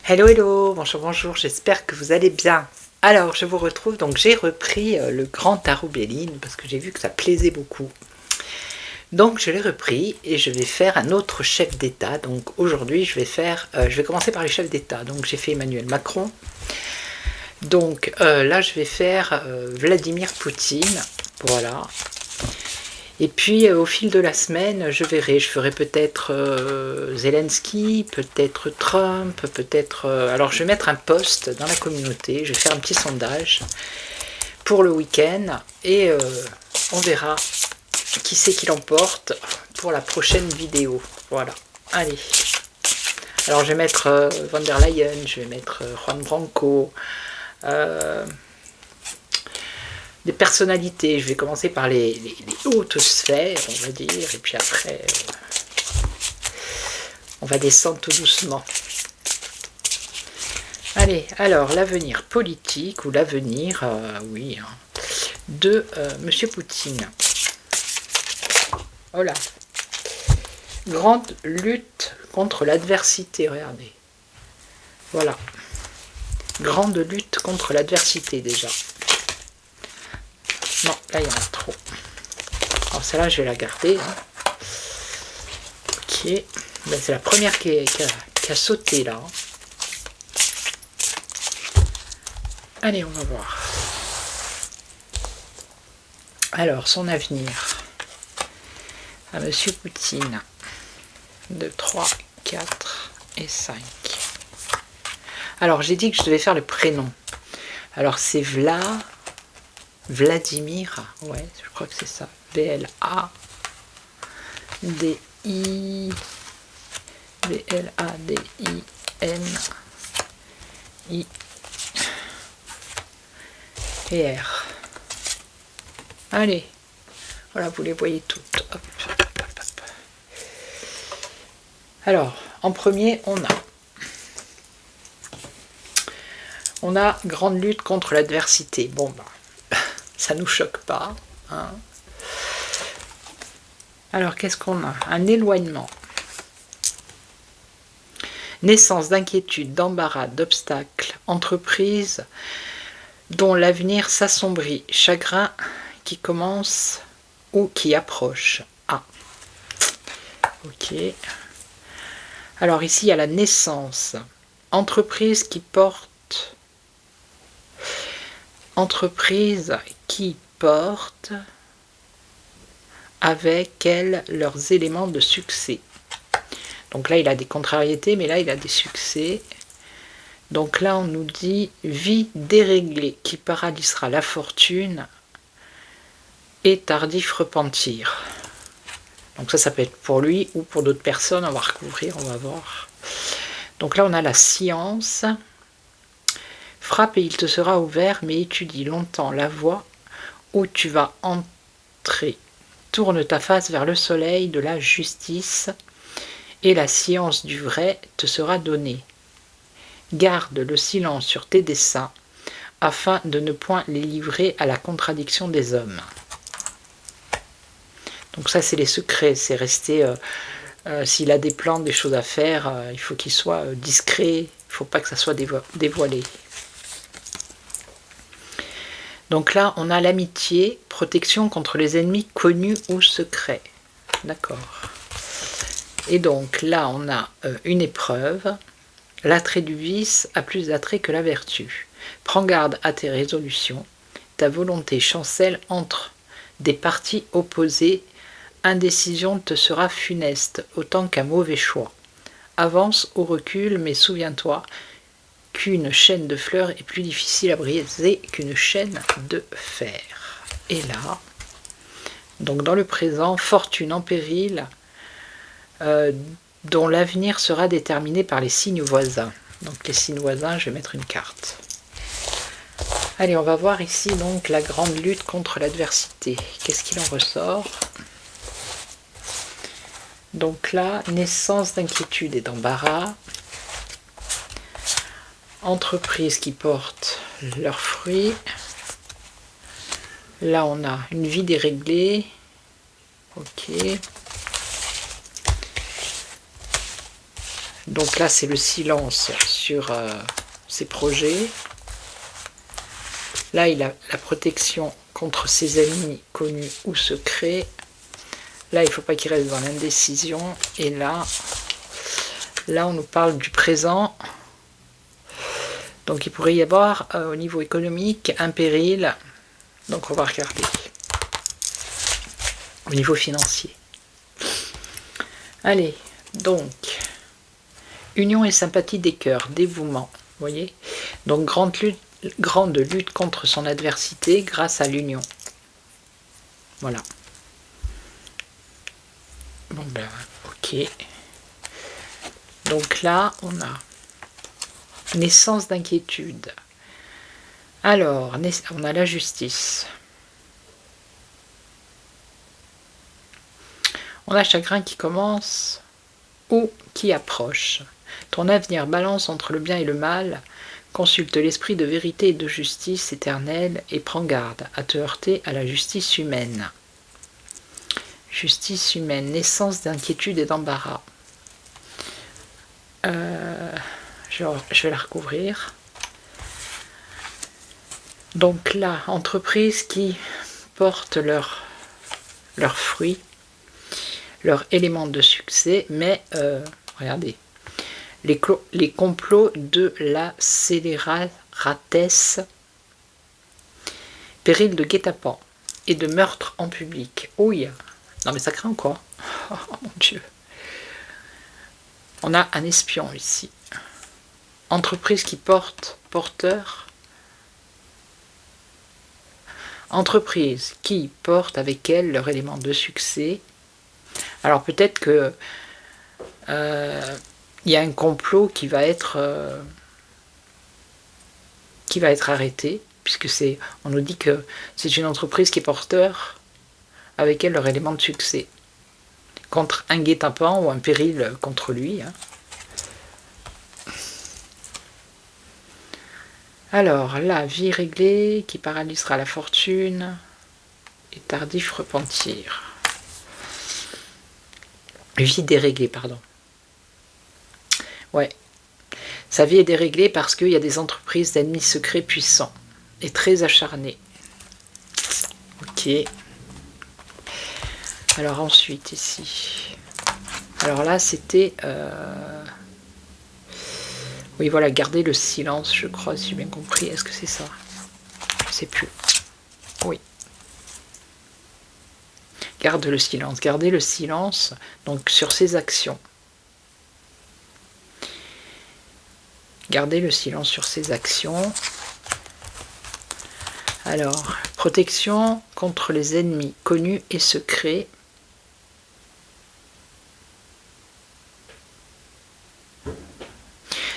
Hello hello, bonjour, j'espère que vous allez bien. Alors je vous retrouve, donc j'ai repris le grand tarot Béline parce que j'ai vu que ça plaisait beaucoup. Donc je l'ai repris et je vais faire un autre chef d'État. Donc aujourd'hui je vais commencer par les chefs d'État. Donc j'ai fait Emmanuel Macron. Donc là je vais faire Vladimir Poutine, voilà. Et puis au fil de la semaine, je verrai, je ferai peut-être Zelensky, peut-être Trump, peut-être... alors je vais mettre un post dans la communauté, je vais faire un petit sondage pour le week-end et on verra qui c'est qui l'emporte pour la prochaine vidéo. Voilà, allez. Alors je vais mettre von der Leyen, je vais mettre Juan Branco, des personnalités. Je vais commencer par les hautes sphères, on va dire, et puis après, on va descendre tout doucement. Allez, alors, l'avenir politique, ou l'avenir, oui, hein, de Monsieur Poutine. Voilà. Grande lutte contre l'adversité, regardez. Voilà. Grande lutte contre l'adversité, déjà. Non, là il y en a trop. Alors celle-là je vais la garder. Hein. Ok. Ben, c'est la première qui a sauté là. Allez, on va voir. Alors, son avenir à Monsieur Poutine. 2, 3, 4 et 5. Alors, j'ai dit que je devais faire le prénom. Alors, c'est Vladimir, ouais, je crois que c'est ça. V-L-A-D-I-M-I-R. Allez, voilà, vous les voyez toutes. Hop, hop, hop, hop. Alors, en premier, on a grande lutte contre l'adversité. Bon, bah. Ça ne nous choque pas. Hein. Alors, qu'est-ce qu'on a? Un éloignement. Naissance d'inquiétude, d'embarras, d'obstacles. Entreprise dont l'avenir s'assombrit. Chagrin qui commence ou qui approche. Ah. Ok. Alors, ici, il y a la naissance. Entreprise qui porte... Entreprise qui portent avec elle leurs éléments de succès. Donc là, il a des contrariétés, mais là, il a des succès. Donc là, on nous dit vie déréglée qui paralysera la fortune et tardif repentir. Donc ça peut être pour lui ou pour d'autres personnes. On va recouvrir, on va voir. Donc là, on a la science. Frappe et il te sera ouvert, mais étudie longtemps la voie où tu vas entrer. Tourne ta face vers le soleil de la justice, et la science du vrai te sera donnée. Garde le silence sur tes desseins, afin de ne point les livrer à la contradiction des hommes. Donc ça, c'est les secrets, c'est rester... s'il a des plans, des choses à faire, il faut qu'il soit discret, il ne faut pas que ça soit dévoilé. Donc là, on a l'amitié, protection contre les ennemis connus ou secrets. D'accord. Et donc là, on a une épreuve. L'attrait du vice a plus d'attrait que la vertu. Prends garde à tes résolutions. Ta volonté chancelle entre des partis opposés. Indécision te sera funeste, autant qu'un mauvais choix. Avance ou recule, mais souviens-toi qu'une chaîne de fleurs est plus difficile à briser qu'une chaîne de fer. et là. Donc dans le présent, fortune en péril, dont l'avenir sera déterminé par les signes voisins. Donc les signes voisins, je vais mettre une carte. Allez, on va voir ici donc la grande lutte contre l'adversité. Qu'est-ce qu'il en ressort? Donc là, naissance d'inquiétude et d'embarras. Entreprises qui portent leurs fruits. Là, on a une vie déréglée. Ok. Donc là, c'est le silence sur ses projets. Là, il a la protection contre ses ennemis connus ou secrets. Là, il ne faut pas qu'il reste dans l'indécision. Et là, on nous parle du présent. Donc, il pourrait y avoir, au niveau économique, un péril. Donc, on va regarder. Au niveau financier. Allez, donc, union et sympathie des cœurs, dévouement. Vous voyez? Donc, grande lutte contre son adversité grâce à l'union. Voilà. Bon ben, ok. Donc là, on a naissance d'inquiétude. Alors, on a la justice. On a chagrin qui commence ou qui approche. Ton avenir balance entre le bien et le mal. Consulte l'esprit de vérité et de justice éternelle et prends garde à te heurter à la justice humaine. Justice humaine, naissance d'inquiétude et d'embarras. Je vais la recouvrir. Donc là, entreprises qui portent leurs fruits, leurs éléments de succès, mais regardez, les complots de la scélératesse, péril de guet-apens et de meurtre en public. Oui, non mais ça craint quoi. Oh mon Dieu. On a un espion ici. Entreprise qui porteur. Entreprise qui porte avec elle leur élément de succès. Alors peut-être que il y a un complot qui va être arrêté, puisque on nous dit que c'est une entreprise qui est porteur avec elle leur élément de succès contre un guet-apens ou un péril contre lui. Alors, la vie réglée qui paralysera la fortune et tardif repentir. Vie déréglée, pardon. Ouais. Sa vie est déréglée parce qu'il y a des entreprises d'ennemis secrets puissants et très acharnés. Ok. Alors ensuite, ici. Alors là, c'était... Oui, voilà, garder le silence, je crois, si j'ai bien compris. Est-ce que c'est ça? Je ne sais plus. Oui. Garder le silence, donc sur ses actions. Garder le silence sur ses actions. Alors, protection contre les ennemis connus et secrets.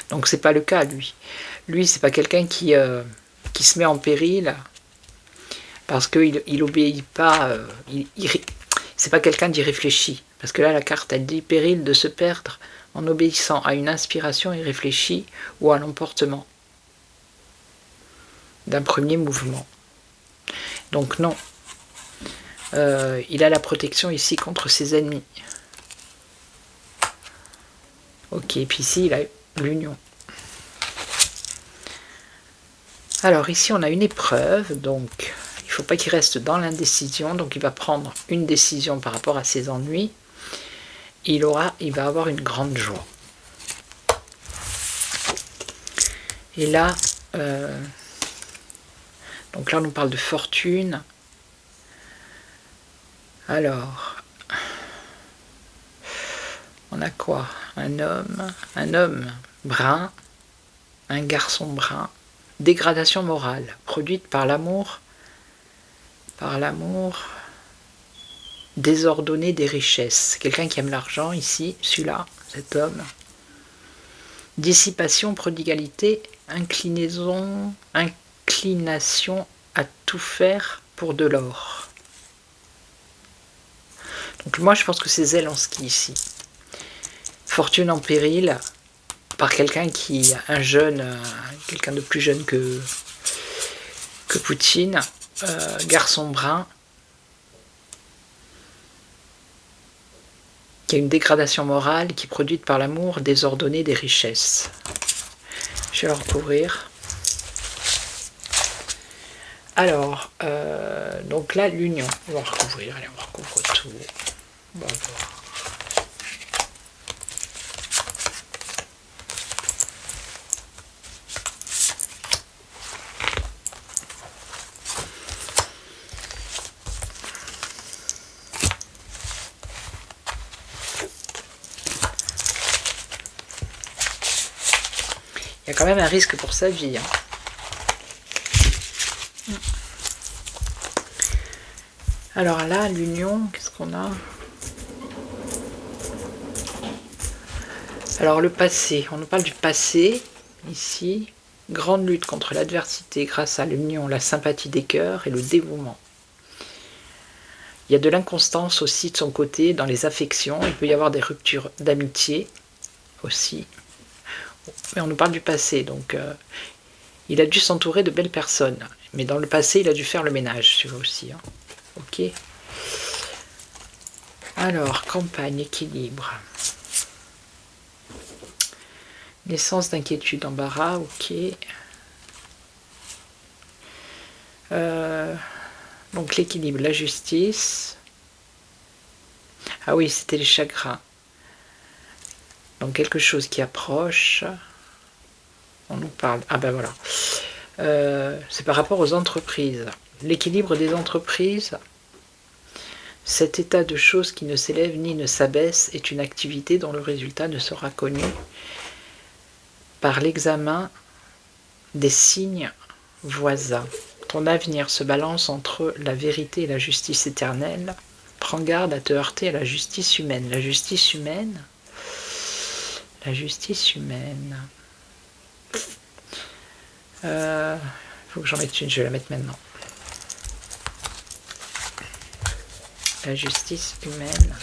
Donc c'est pas le cas, lui. Lui, c'est pas quelqu'un qui se met en péril parce qu'il obéit pas. C'est pas quelqu'un d'irréfléchi. Parce que là, la carte, elle dit péril de se perdre en obéissant à une inspiration irréfléchie ou à l'emportement d'un premier mouvement. Donc non. Il a la protection ici contre ses ennemis. Ok, et puis ici, il a l'union. Alors ici, on a une épreuve, donc il ne faut pas qu'il reste dans l'indécision, donc il va prendre une décision par rapport à ses ennuis. Il va avoir une grande joie. Et là, donc là, on nous parle de fortune. Alors, on a quoi? Un homme brun, un garçon brun. Dégradation morale, produite par l'amour par l'amour désordonné des richesses. Quelqu'un qui aime l'argent ici, celui-là, cet homme. Dissipation, prodigalité, inclination à tout faire pour de l'or. Donc moi je pense que c'est Zelensky ici. Fortune en péril par quelqu'un qui, un jeune, quelqu'un de plus jeune que Poutine, garçon brun, qui a une dégradation morale qui est produite par l'amour désordonné des richesses. Je vais le recouvrir. Alors, donc là, l'union. On va recouvrir, allez, on recouvre tout. On va voir. Il y a quand même un risque pour sa vie. Hein. Alors là, l'union, qu'est-ce qu'on a? Alors le passé, on nous parle du passé, ici. Grande lutte contre l'adversité grâce à l'union, la sympathie des cœurs et le dévouement. Il y a de l'inconstance aussi de son côté dans les affections. Il peut y avoir des ruptures d'amitié aussi. Mais on nous parle du passé, donc il a dû s'entourer de belles personnes. Mais dans le passé, il a dû faire le ménage, tu vois aussi. Hein. Ok. Alors, campagne, équilibre. Naissance d'inquiétude, embarras, ok. Donc l'équilibre, la justice. Ah oui, c'était les chagrins. Donc quelque chose qui approche. On nous parle. Ah ben voilà. C'est par rapport aux entreprises. L'équilibre des entreprises. Cet état de choses qui ne s'élève ni ne s'abaisse est une activité dont le résultat ne sera connu par l'examen des signes voisins. Ton avenir se balance entre la vérité et la justice éternelle. Prends garde à te heurter à la justice humaine. La justice humaine. La justice humaine. Faut que j'en mette une, je vais la mettre maintenant. La justice humaine.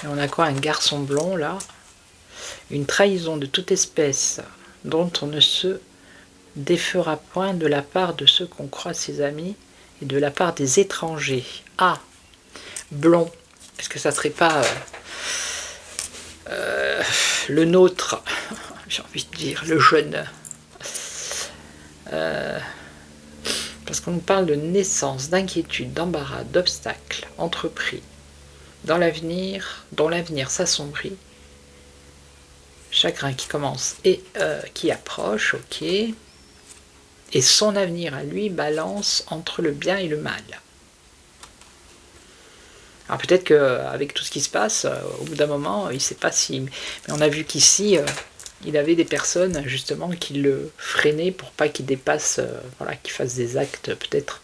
Et on a quoi? Un garçon blond là. Une trahison de toute espèce dont on ne se défera point de la part de ceux qu'on croit ses amis et de la part des étrangers. Ah, blond. Est-ce que ça serait pas le nôtre? J'ai envie de dire, le jeune. Parce qu'on nous parle de naissance, d'inquiétude, d'embarras, d'obstacles, entrepris, dans l'avenir, dont l'avenir s'assombrit, chagrin qui commence et qui approche, ok, et son avenir à lui balance entre le bien et le mal. Alors peut-être qu'avec tout ce qui se passe, au bout d'un moment, il ne sait pas si... Mais on a vu qu'ici, il avait des personnes justement qui le freinaient pour pas qu'il dépasse, voilà, qu'il fasse des actes peut-être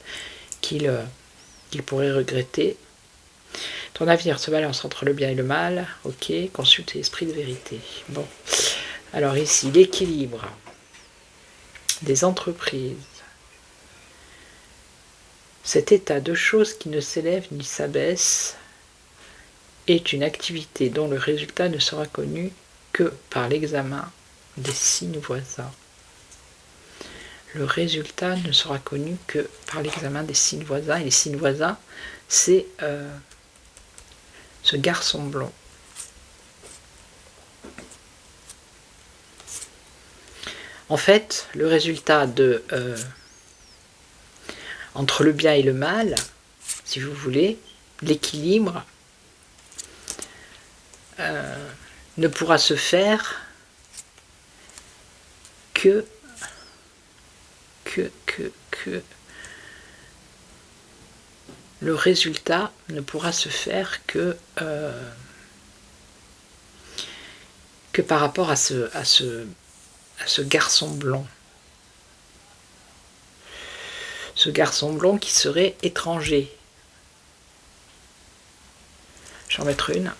qu'il pourrait regretter. Ton avenir se balance entre le bien et le mal, ok, consulte l'esprit de vérité. Bon, alors ici, l'équilibre des entreprises. Cet état de choses qui ne s'élève ni s'abaisse est une activité dont le résultat ne sera connu que par l'examen des signes voisins. Le résultat ne sera connu que par l'examen des signes voisins. Et les signes voisins, c'est ce garçon blond. En fait, le résultat de entre le bien et le mal, si vous voulez, l'équilibre ne pourra se faire que le résultat ne pourra se faire que par rapport à ce garçon blond. Ce garçon blond qui serait étranger. Je vais en mettre une.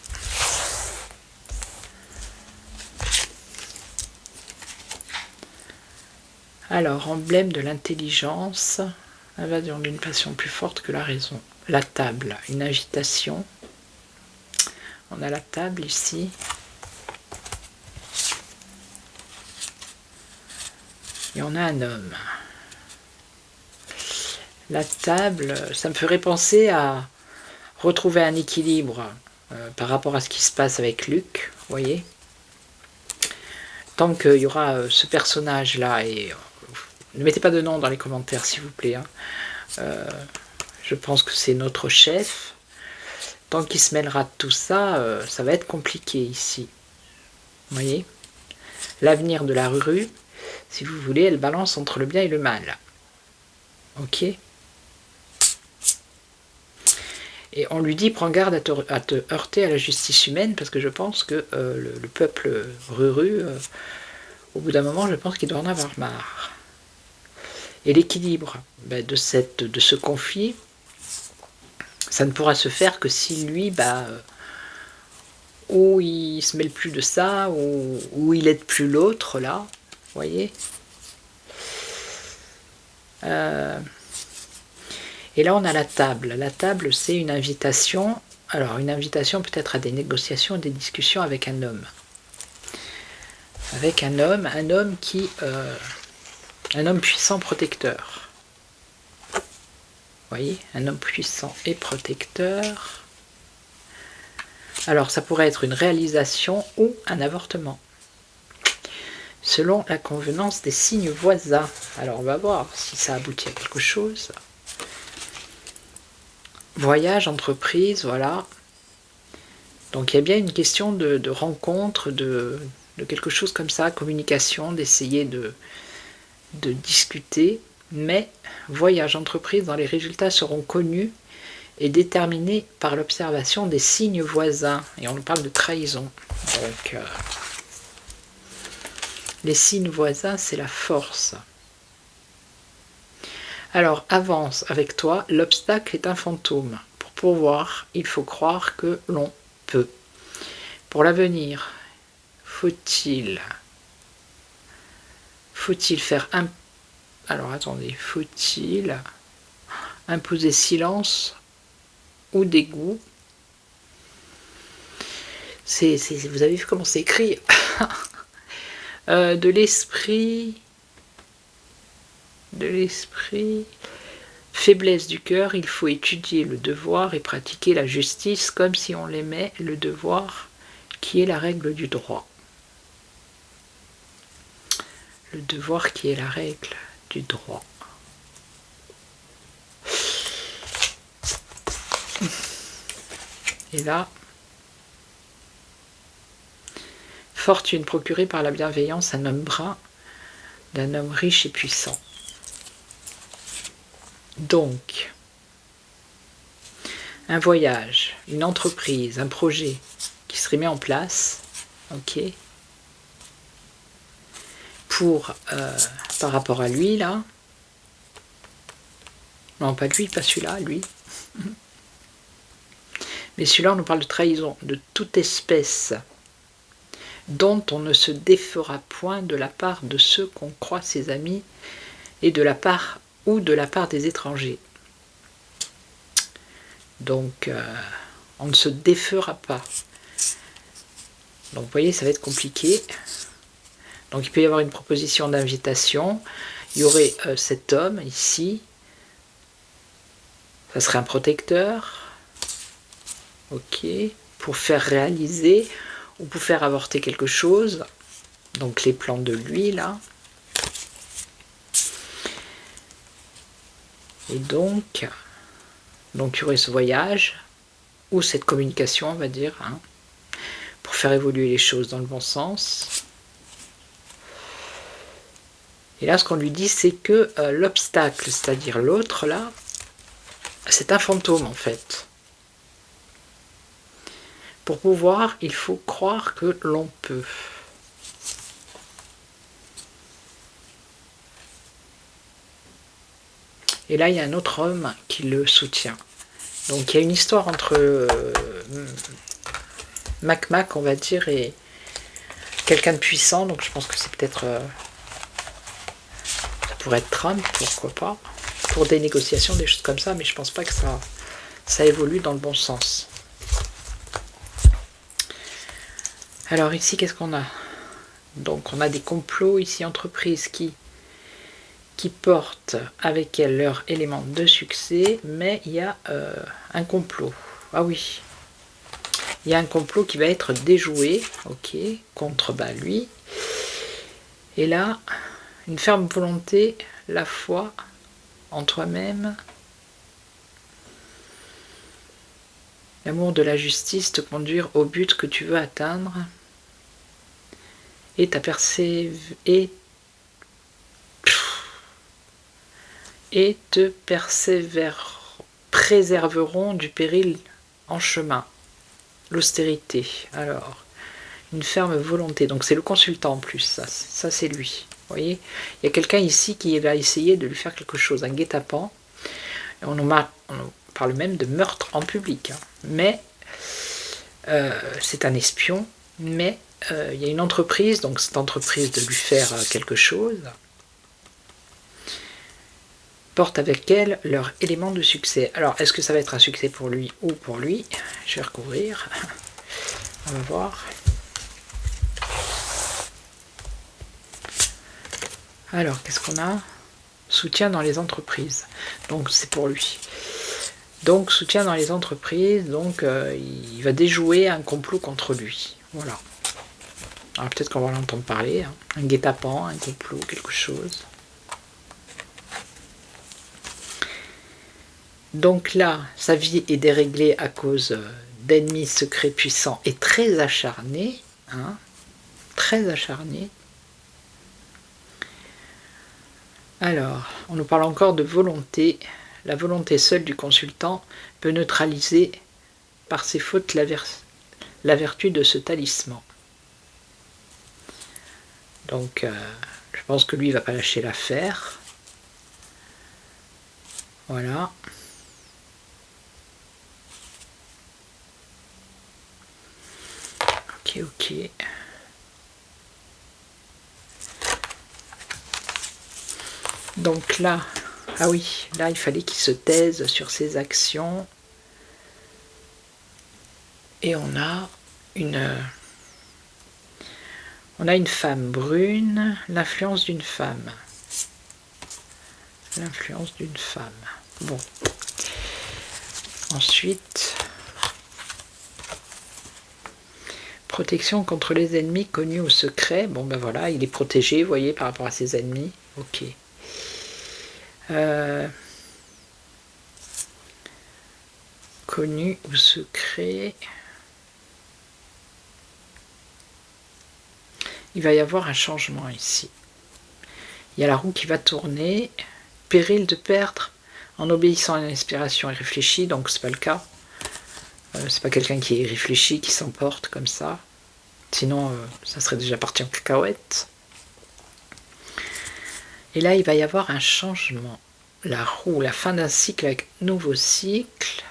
Alors, emblème de l'intelligence, invasion d'une passion plus forte que la raison. La table, une invitation. On a la table ici. Et on a un homme. La table, ça me ferait penser à retrouver un équilibre par rapport à ce qui se passe avec Luc, vous voyez. Tant qu'il y aura ce personnage-là, et ne mettez pas de nom dans les commentaires s'il vous plaît, hein. Je pense que c'est notre chef. Tant qu'il se mêlera de tout ça, ça va être compliqué ici. Vous voyez. L'avenir de la rue, si vous voulez, elle balance entre le bien et le mal. Ok. Et on lui dit, prends garde à te heurter à la justice humaine, parce que je pense que le peuple ruru, au bout d'un moment, je pense qu'il doit en avoir marre. Et l'équilibre de ce conflit, ça ne pourra se faire que si lui, ou il se mêle plus de ça, ou il aide plus l'autre, là, vous voyez. Et là, on a la table. La table, c'est une invitation. Alors, une invitation peut-être à des négociations, des discussions avec un homme. Avec un homme qui... un homme puissant, protecteur. Vous voyez, un homme puissant et protecteur. Alors, ça pourrait être une réalisation ou un avortement. Selon la convenance des signes voisins. Alors, on va voir si ça aboutit à quelque chose. Voyage, entreprise, voilà. Donc il y a bien une question de rencontre, de quelque chose comme ça, communication, d'essayer de discuter, mais voyage, entreprise, dont les résultats seront connus et déterminés par l'observation des signes voisins. Et on nous parle de trahison. Donc les signes voisins, c'est la force. Alors, avance avec toi, l'obstacle est un fantôme. Pour pouvoir, il faut croire que l'on peut. Pour l'avenir, faut-il faire un... Alors, attendez, faut-il imposer silence ou dégoût? Vous avez vu comment c'est écrit. De l'esprit... Faiblesse du cœur, il faut étudier le devoir et pratiquer la justice comme si on l'aimait, le devoir qui est la règle du droit. Le devoir qui est la règle du droit. Et là, fortune procurée par la bienveillance, un homme brun, d'un homme riche et puissant. Donc, un voyage, une entreprise, un projet qui serait mis en place, ok, pour, par rapport à lui, là, non, pas lui, pas celui-là, lui, mais celui-là, on nous parle de trahison, de toute espèce, dont on ne se défera point de la part de ceux qu'on croit ses amis, et de la part des étrangers. Donc, on ne se défera pas. Donc, vous voyez, ça va être compliqué. Donc, il peut y avoir une proposition d'invitation. Il y aurait cet homme ici. Ça serait un protecteur. Ok. Pour faire réaliser ou pour faire avorter quelque chose. Donc, les plans de lui, là. Et donc, il y aurait ce voyage, ou cette communication, on va dire, hein, pour faire évoluer les choses dans le bon sens. Et là, ce qu'on lui dit, c'est que l'obstacle, c'est-à-dire l'autre, là, c'est un fantôme, en fait. Pour pouvoir, il faut croire que l'on peut. Et là, il y a un autre homme qui le soutient. Donc il y a une histoire entre Mac, on va dire, et quelqu'un de puissant. Donc je pense que c'est peut-être... ça pourrait être Trump, pourquoi pas. Pour des négociations, des choses comme ça. Mais je pense pas que ça évolue dans le bon sens. Alors ici, qu'est-ce qu'on a? Donc on a des complots ici, entreprises qui portent avec elles leur élément de succès, mais il y a un complot. Ah oui, il y a un complot qui va être déjoué, ok, contre lui. Et là, une ferme volonté, la foi en toi-même, l'amour de la justice, te conduire au but que tu veux atteindre, et te préserveront du péril en chemin. L'austérité. Alors, une ferme volonté. Donc c'est le consultant en plus, ça c'est lui. Vous voyez, il y a quelqu'un ici qui va essayer de lui faire quelque chose, un guet-apens. On parle même de meurtre en public. Hein. Mais c'est un espion, mais il y a une entreprise, donc cette entreprise de lui faire quelque chose, porte avec elle leur élément de succès. Alors, est-ce que ça va être un succès pour lui ou pour lui? Je vais recouvrir. On va voir. Alors, qu'est-ce qu'on a? Soutien dans les entreprises. Donc, c'est pour lui. Donc, soutien dans les entreprises. Donc, il va déjouer un complot contre lui. Voilà. Alors, peut-être qu'on va l'entendre parler. Hein. Un guet-apens, un complot, quelque chose. Donc là, sa vie est déréglée à cause d'ennemis secrets puissants et très acharnés. Hein, très acharnés. Alors, on nous parle encore de volonté. La volonté seule du consultant peut neutraliser par ses fautes la vertu de ce talisman. Donc, je pense que lui, il ne va pas lâcher l'affaire. Voilà. Ok. Donc là, ah oui, là il fallait qu'il se taise sur ses actions. Et on a une femme brune, l'influence d'une femme. L'influence d'une femme. Bon. Ensuite, protection contre les ennemis connus ou secrets. Bon ben voilà, il est protégé, vous voyez, par rapport à ses ennemis. Ok. Connu ou secret. Il va y avoir un changement ici. Il y a la roue qui va tourner. Péril de perdre en obéissant à une inspiration irréfléchie, donc c'est pas le cas. C'est pas quelqu'un qui est réfléchi, qui s'emporte comme ça. Sinon, ça serait déjà parti en cacahuète. Et là, il va y avoir un changement. La roue, la fin d'un cycle avec nouveau cycle.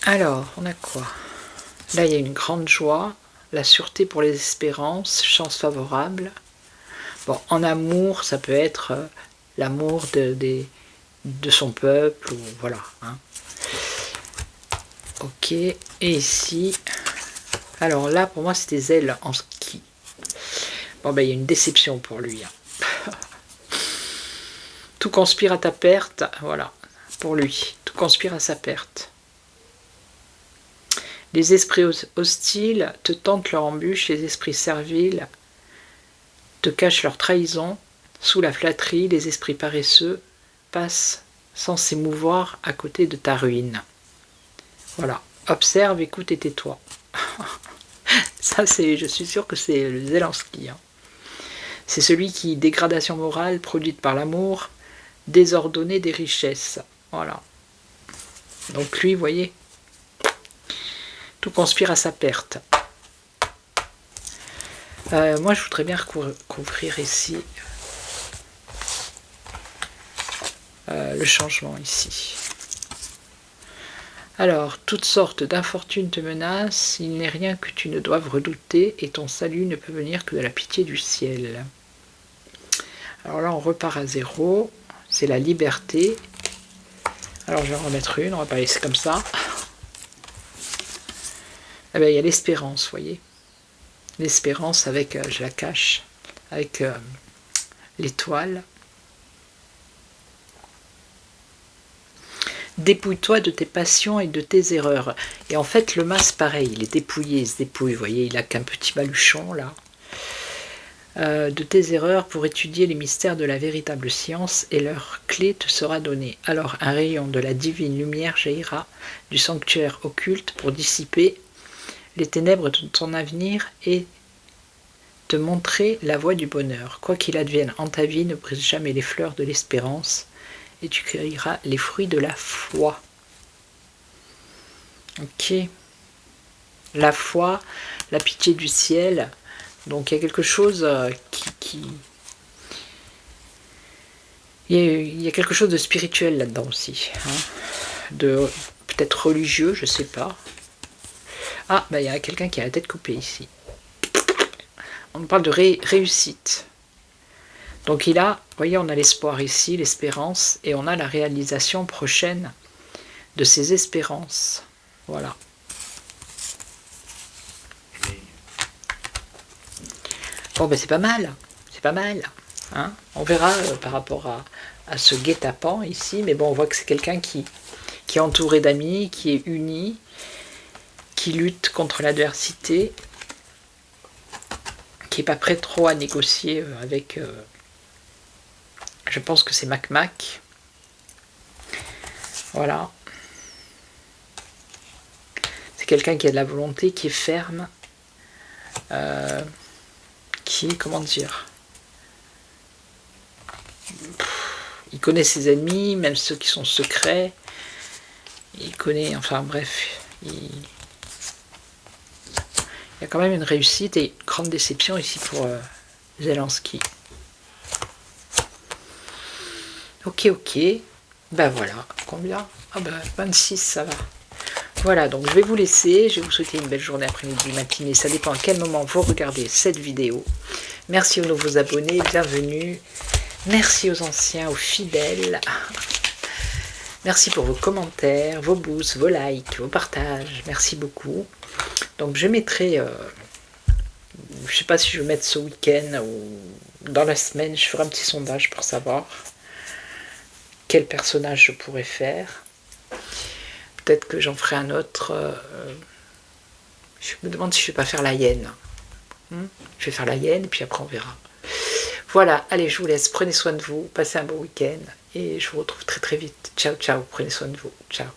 Alors, on a quoi? Là, il y a une grande joie, la sûreté pour les espérances, chance favorable. Bon, en amour, ça peut être l'amour de son peuple, ou voilà. Hein. Ok, et ici, alors là, pour moi, c'est des ailes en ski. Bon, ben, il y a une déception pour lui. Hein. Tout conspire à ta perte, voilà, pour lui. Tout conspire à sa perte. Les esprits hostiles te tentent leur embûche, les esprits serviles te cachent leur trahison. Sous la flatterie, les esprits paresseux passent sans s'émouvoir à côté de ta ruine. Voilà. Observe, écoute et tais-toi. Ça, je suis sûre que c'est le Zelensky. Hein. C'est celui qui, dégradation morale produite par l'amour, désordonné des richesses. Voilà. Donc lui, vous voyez, tout conspire à sa perte. Moi, je voudrais bien recouvrir ici le changement ici. Alors, toutes sortes d'infortunes te menacent, il n'est rien que tu ne doives redouter, et ton salut ne peut venir que de la pitié du ciel. Alors là, on repart à zéro, c'est la liberté. Alors je vais en remettre une, on va pas laisser comme ça. Eh bien, il y a l'espérance, vous voyez. L'espérance avec, je la cache, avec l'étoile. Dépouille-toi de tes passions et de tes erreurs. Et en fait, le mas, pareil, il est dépouillé, il se dépouille, vous voyez, il a qu'un petit baluchon, là. De tes erreurs pour étudier les mystères de la véritable science, et leur clé te sera donnée. Alors un rayon de la divine lumière jaillira du sanctuaire occulte pour dissiper les ténèbres de ton avenir et te montrer la voie du bonheur. Quoi qu'il advienne en ta vie, ne brise jamais les fleurs de l'espérance, et tu cueilleras les fruits de la foi. Ok. La foi, la pitié du ciel. Donc il y a quelque chose il y a quelque chose de spirituel là-dedans aussi. Hein, de peut-être religieux, je sais pas. Ah, bah il y a quelqu'un qui a la tête coupée ici. On parle de réussite. Donc il a, vous voyez, on a l'espoir ici, l'espérance, et on a la réalisation prochaine de ces espérances. Voilà. Bon, ben c'est pas mal. C'est pas mal. Hein, on verra par rapport à ce guet-apens ici. Mais bon, on voit que c'est quelqu'un qui est entouré d'amis, qui est uni, qui lutte contre l'adversité, qui n'est pas prêt trop à négocier avec... je pense que c'est Mac. Voilà. C'est quelqu'un qui a de la volonté, qui est ferme, qui, comment dire, il connaît ses ennemis, même ceux qui sont secrets, il connaît, enfin bref, il y a quand même une réussite et une grande déception ici pour Zelensky. Ok, ben voilà, combien? Ah ben 26, ça va. Voilà, donc je vais vous laisser, je vais vous souhaiter une belle journée, après-midi, matinée, ça dépend à quel moment vous regardez cette vidéo. Merci aux nouveaux abonnés, bienvenue. Merci aux anciens, aux fidèles. Merci pour vos commentaires, vos boosts, vos likes, vos partages. Merci beaucoup. Donc je mettrai, je ne sais pas si je vais mettre ce week-end ou dans la semaine, je ferai un petit sondage pour savoir quel personnage je pourrais faire. Peut-être que j'en ferai un autre. Je me demande si je ne vais pas faire la hyène. Je vais faire la hyène et puis après on verra. Voilà, allez, je vous laisse. Prenez soin de vous, passez un bon week-end et je vous retrouve très très vite. Ciao, ciao, prenez soin de vous. Ciao.